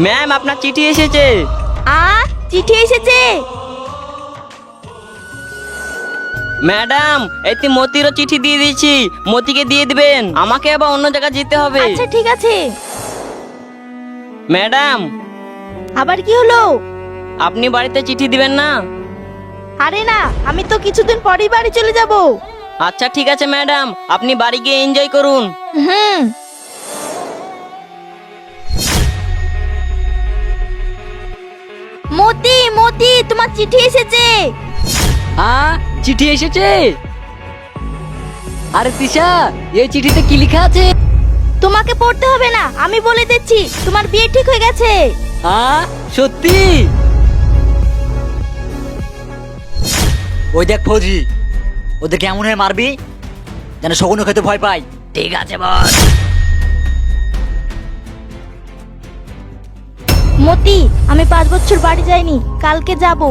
Ma'am আপনার চিঠি এসেছে। চিঠি এসেছে? ম্যাডাম এই মতিরও চিঠি দিয়ে দিয়েছি, মতিকে দিয়ে দিবেন, আমাকে আবার অন্য জায়গায় যেতে হবে। আচ্ছা ঠিক আছে। ম্যাডাম আবার কি হলো? আপনি বাড়িতে চিঠি দিবেন না? আরে না, আমি তো কিছুদিন পরেই বাড়ি চলে যাব। আচ্ছা ঠিক আছে ম্যাডাম, আপনি বাড়ি গিয়ে এনজয় করুন। হুম। মতি মতি, তোমার চিঠি এসেছে। চিঠি এসেছে? আরে তিশা, এই চিঠিতে কি লেখা আছে? তোমাকে পড়তে হবে না, আমি বলে দিচ্ছি, তোমার বিয়ে ঠিক হয়ে গেছে। সত্যি? ওই দেখ ফৌজি, ওদের কেমন হয়ে মারবি যেন শকুন খেতে ভয় পাই। ঠিক আছে বস। মতি, আমি 5 বছর বাড়ি যাইনি, কালকে যাব,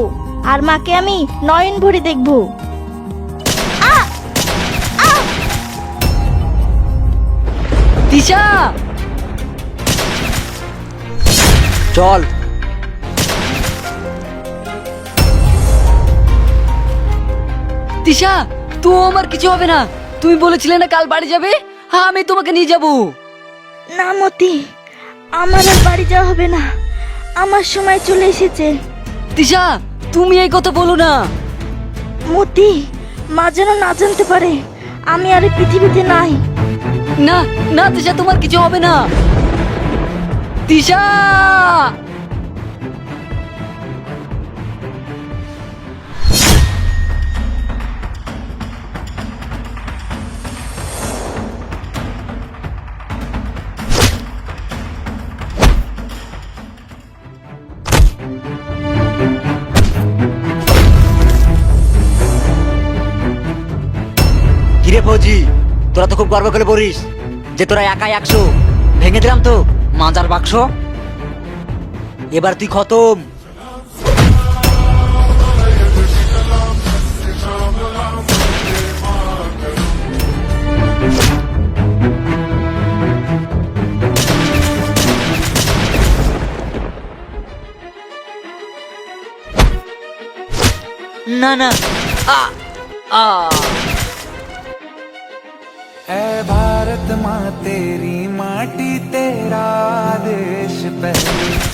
আর মাকে আমি নয়ন ভরে দেখবো। তিশা চল। তিশা, তো আমার কিছু হবে না, তুমি বলেছিলে না কাল বাড়ি যাবে, আমি তোমাকে নিয়ে যাব। না মতি, আমার আর বাড়ি যাওয়া হবে না, আমার সময় চলে এসেছে। তিশা, তুমি এই কথা বলো না। মতি, মা যেন না জানতে পারে আমি আর এই পৃথিবীতে নাই। না না তিশা, তোমার কিছু হবে না। তিশা! কিরে ফৌজি, তোরা তো খুব গর্ব করে বলিস যে তোরা একাই 100 ভেঙে দিলাম তো মাজার বাক্স। এবার তুই খতম। না না, ऐ भारत माँ तेरी माटी तेरा देश पहले